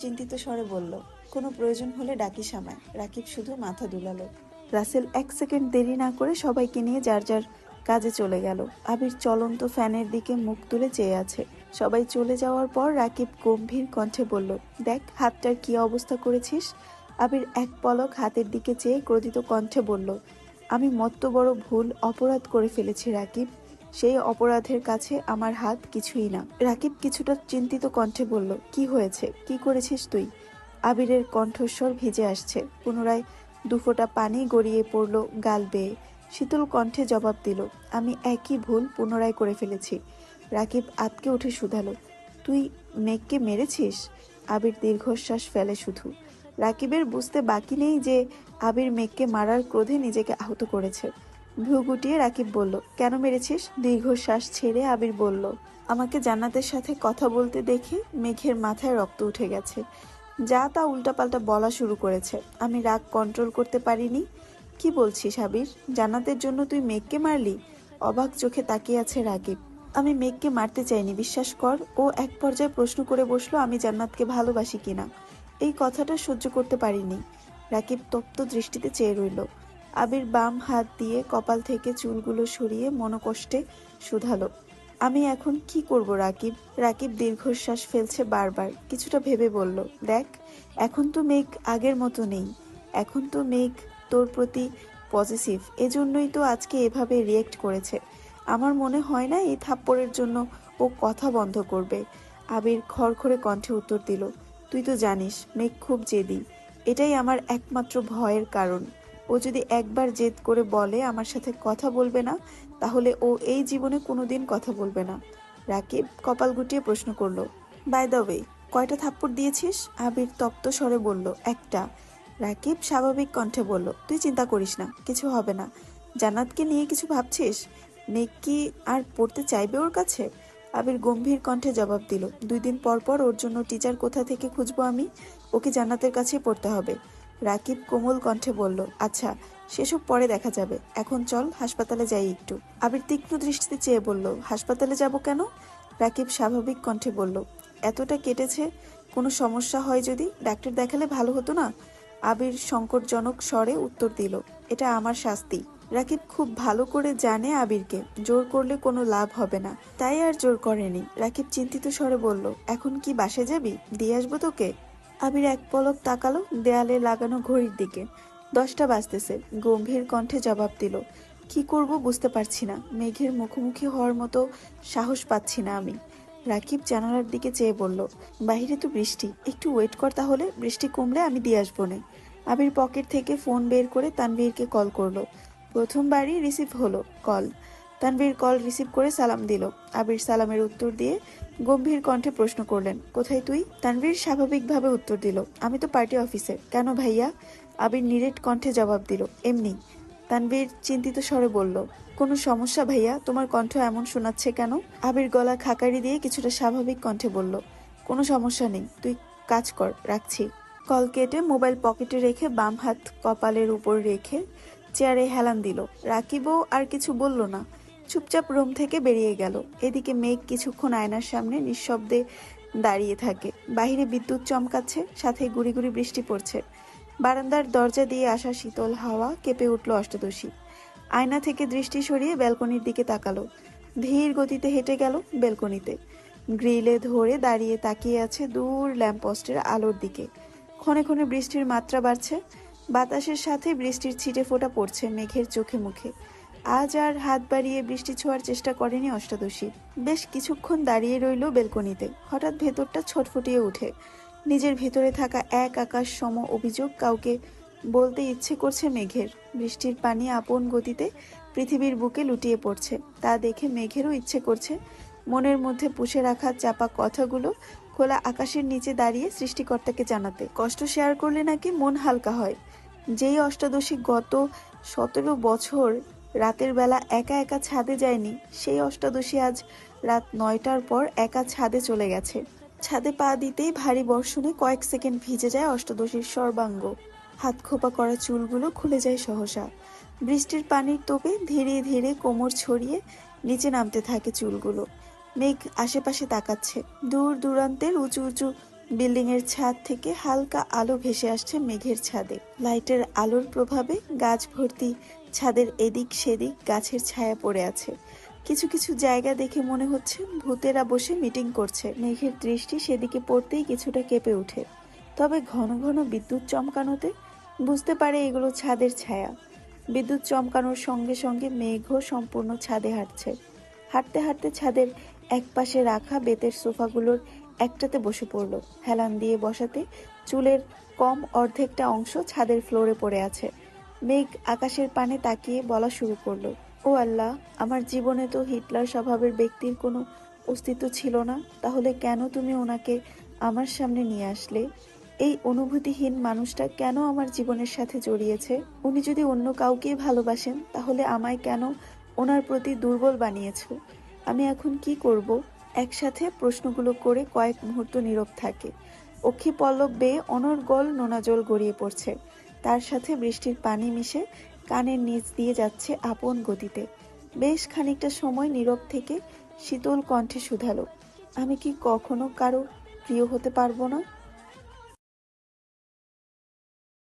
চিন্তিত স্বরে বলল, কোনো প্রয়োজন হলে ডাকিস আমায়। রাকিব শুধু মাথা দুলালো। রাসেল 1 সেকেন্ড দেরি না করে সবাইকে নিয়ে যার যার কাজে চলে গেল। আবির চলন্ত ফ্যানের দিকে মুখ তুলে চেয়ে আছে। সবাই চলে যাওয়ার পর রাকিব গম্ভীর কণ্ঠে বলল, দেখ হাতটার কি অবস্থা করেছিস। আবির এক পলক হাতের দিকে চেয়ে ক্রোধিত কণ্ঠে বলল, আমি মস্ত বড় ভুল অপরাধ করে ফেলেছি রাকিব। সেই অপরাধের কাছে আমার হাত কিছুই না। রাকিব কিছুটা চিন্তিত কণ্ঠে বলল, কি হয়েছে, কি করেছিস তুই। আবিরের কণ্ঠস্বর ভিজে আসছে। পুনরায় দুফোঁটা পানি গড়িয়ে পড়ল গাল বেয়ে। শীতল কণ্ঠে জবাব দিল, আমি একই ভুল পুনরায় করে ফেলেছি। রাকিব আঁতকে উঠে শুধালো, তুই মেঘকে মেরেছিস। আবির দীর্ঘশ্বাস ফেলে শুধু। রাকিবের বুঝতে বাকি নেই যে আবির মেঘকে মারার ক্রোধে নিজেকে আহত করেছে। ভ্রু গুটিয়ে রাকিব বলল, কেন মেরেছিস। দীর্ঘশ্বাস ছেড়ে আবির বলল, আমাকে জান্নাতের সাথে কথা বলতে দেখে মেঘের মাথায় রক্ত উঠে গেছে। যা তা উল্টাপাল্টা বলা শুরু করেছে। আমি রাগ কন্ট্রোল করতে পারিনি। কি বলছিস আবির, জান্নাতের জন্য তুই মেঘকে মারলি। অবাক চোখে তাকিয়ে আছে রাকিব। আমি মেঘকে মারতে চাইনি, বিশ্বাস কর। ও এক পর্যায়ে প্রশ্ন করে বসলো, আমি জান্নাতকে ভালোবাসি কিনা। এই কথাটা সহ্য করতে পারিনি। রাকিব তপ্ত দৃষ্টিতে চেয়ে রইল। আবির বাম হাত দিয়ে কপাল থেকে চুলগুলো সরিয়ে মনোকষ্টে শুধালো, আমি এখন কি করব রাকিব। রাকিব দীর্ঘশ্বাস ফেলছে বারবার। কিছুটা ভেবে বলল, দেখ এখন তো মেঘ আগের মতো নেই। এখন তো মেঘ তোর প্রতি পজিটিভ। এজন্যই তো আজকে এভাবে রিয়েক্ট করেছে। আমার মনে হয় না এই থাপ্পড়ের জন্য ও কথা বন্ধ করবে। আবির খড়খড়ে কণ্ঠে উত্তর দিল, তুই তো জানিস মেঘ খুব জেদি। এটাই আমার একমাত্র ভয়ের কারণ। ও যদি একবার জেদ করে বলে আমার সাথে কথা বলবে না, তাহলে ও এই জীবনে কোনোদিন কথা বলবে না। রাকিব কপাল গুটিয়ে প্রশ্ন করল, বাই দ্য ওয়ে কয়টা থাপ্পড় দিয়েছিস। আবির তপ্ত স্বরে বলল, একটা। রাকিব স্বাভাবিক কণ্ঠে বলল, তুই চিন্তা করিস না, কিছু হবে না। জান্নাতকে নিয়ে কিছু ভাবছিস। মেঘ কি আর পড়তে চাইবে ওর কাছে। আবির গম্ভীর কণ্ঠে জবাব দিল, 2 দিন পর পর ওর জন্য টিচার কোথা থেকে খুঁজবো আমি। ওকে জান্নাতের কাছেই পড়তে হবে। রাকিব কোমল কণ্ঠে বলল, আচ্ছা সেসব পরে দেখা যাবে, এখন চল হাসপাতালে যাই একটু। আবির তীক্ষ্ণ দৃষ্টিতে চেয়ে বলল, হাসপাতালে যাব কেন। রাকিব স্বাভাবিক কণ্ঠে বলল, এতটা কেটেছে, কোনো সমস্যা হয় যদি, ডাক্তার দেখালে ভালো হতো না। আবির সংকটজনক স্বরে উত্তর দিল, এটা আমার শাস্তি। রাকিব খুব ভালো করে জানে আবিরকে জোর করলে কোনো লাভ হবে না, তাই আর জোর করেনি। রাকিব চিন্তিত স্বরে বলল, এখন কি বাসে যাবি, দিয়ে আসবো তোকে। আবির এক পলক তাকালো দেয়ালে লাগানো ঘড়ির দিকে। 10টা বাজতেছে। গম্ভীর কণ্ঠে জবাব দিল, কি করব বুঝতে পারছি না। মেঘের মুখোমুখি হওয়ার মতো সাহস পাচ্ছি না আমি। রাকিব জানালার দিকে চেয়ে বলল, বাহিরে তো বৃষ্টি, একটু ওয়েট কর তাহলে, বৃষ্টি কমলে আমি দিয়ে আসবো নে। আবির পকেট থেকে ফোন বের করে তানভীরকে কল করলো। প্রথমবারই রিসিভ হলো কল। তানভীর কল রিসিভ করে সালাম দিল। আবির সালামের উত্তর দিয়ে গম্ভীর কণ্ঠে প্রশ্ন করলেন, কোথায় তুই। তানভীর স্বাভাবিকভাবে উত্তর দিল, আমি তো পার্টি অফিসে। কেন ভাইয়া। আবির নিরেট কণ্ঠে জবাব দিল, এমনি। তানভীর চিন্তিত স্বরে বলল, কোনো সমস্যা ভাইয়া, তোমার কণ্ঠ এমন শোনাচ্ছে কেন। আবির গলা খাকারি দিয়ে কিছুটা স্বাভাবিক কণ্ঠে বলল, কোনো সমস্যা নেই, তুই কাজ কর, রাখছি। কল কেটে মোবাইল পকেটে রেখে বাম হাত কপালের উপর রেখে চেয়ারে হেলান দিল। রাকিবও আর কিছু বলল না, চুপচাপ রুম থেকে বেরিয়ে গেল। এদিকে মেঘ কিছুক্ষণ আয়নার সামনে নিঃশব্দে দাঁড়িয়ে থাকে। বাহিরে বিদ্যুৎ চমকাচ্ছে, সাথে গুড়ি গুড়ি বৃষ্টি পড়ছে। বারান্দার দরজা দিয়ে আসা শীতল হাওয়া কেঁপে উঠল অষ্টাদশী। আয়না থেকে দৃষ্টি সরিয়ে ব্যালকনির দিকে তাকালো। ধীর গতিতে হেঁটে গেল ব্যালকনিতে। গ্রিলে ধরে দাঁড়িয়ে তাকিয়ে আছে দূর ল্যাম্পপোস্টের আলোর দিকে। ক্ষণে ক্ষণে বৃষ্টির মাত্রা বাড়ছে। বাতাসের সাথে বৃষ্টির ছিটে ফোঁটা পড়ছে মেঘের চোখে মুখে। আজ আর হাত বাড়িয়ে বৃষ্টি ছোঁয়ার চেষ্টা করেনি অষ্টাদশী। বেশ কিছুক্ষণ দাঁড়িয়ে রইল বেলকনিতে। হঠাৎ ভেতরটা ছটফটিয়ে উঠে। নিজের ভেতরে থাকা এক আকাশ সম অভিযোগ কাউকে বলতে ইচ্ছে করছে মেঘের। বৃষ্টির পানি আপন গতিতে পৃথিবীর বুকে লুটিয়ে পড়ছে। তা দেখে মেঘেরও ইচ্ছে করছে মনের মধ্যে পুষে রাখা চাপা কথাগুলো খোলা আকাশের নিচে দাঁড়িয়ে সৃষ্টিকর্তাকে জানাতে। কষ্ট শেয়ার করলে নাকি মন হালকা হয়। যেই অষ্টাদশী গত 17 বছর রাতের বেলা একা একা ছাদে যায়নি, সেই অষ্টাদশী আজ রাত 9টার পর একা ছাদে চলে গেছে। ছাদে পা দিতেই ভারী বর্ষণে কয়েক সেকেন্ড ভিজে যায় অষ্টাদশীর সর্বাঙ্গ। হাত খোপা করা চুলগুলো খুলে যায় সহসা। বৃষ্টির পানির তোপে ধীরে ধীরে কোমর ছড়িয়ে নিচে নামতে থাকে চুলগুলো। মেঘ আশেপাশে তাকাচ্ছে। দূর দূরান্তের উঁচু উঁচু বিল্ডিং এর ছাদ থেকে হালকা আলো ভেসে আসছে মেঘের ছাদে। লাইটের আলোর প্রভাবে গাছ ভর্তি ছাদের এদিক সেদিক গাছের ছায়া পড়ে আছে। কিছু কিছু জায়গা দেখে মনে হচ্ছে ভূতেরা বসে মিটিং করছে। মেঘের দৃষ্টি সেদিকে পড়তেই কিছুটা কেঁপে ওঠে। তবে ঘন ঘন বিদ্যুৎ চমকানোতে বুঝতে পারে এগুলো ছাদের ছায়া। বিদ্যুৎ চমকানোর সঙ্গে সঙ্গে মেঘও সম্পূর্ণ ছাদে হাঁটছে। হাঁটতে হাঁটতে ছাদের একপাশে রাখা বেতের সোফাগুলোর একটাতে বসে পড়ল। হেলান দিয়ে বসাতে চুলের কম অর্ধেকটা অংশ ছাদের ফ্লোরে পড়ে আছে। মেঘ আকাশের পানে তাকিয়ে বলা শুরু করলো, ও আল্লাহ, আমার জীবনে তো হিটলার স্বভাবের ব্যক্তির কোনো অস্তিত্ব ছিল না, তাহলে কেন তুমি ওনাকে আমার সামনে নিয়ে আসলে? এই অনুভূতিহীন মানুষটা কেন আমার জীবনের সাথে জড়িয়েছে? উনি যদি অন্য কাউকেই ভালোবাসেন তাহলে আমায় কেন ওনার প্রতি দুর্বল বানিয়েছো? আমি এখন কি করব? একসাথে প্রশ্নগুলো করে কয়েক মুহূর্ত নীরব থাকে। অক্ষি পল্লব বেয়ে অনর্গল নোনা জল গড়িয়ে পড়ছে। তার সাথে বৃষ্টির পানি মিশে কানের নিচ দিয়ে যাচ্ছে আপন গতিতে। বেশ খানিকটা সময় নীরব থেকে শীতল কণ্ঠে শুধালো, আমি কি কখনো কারো প্রিয় হতে পারবো না?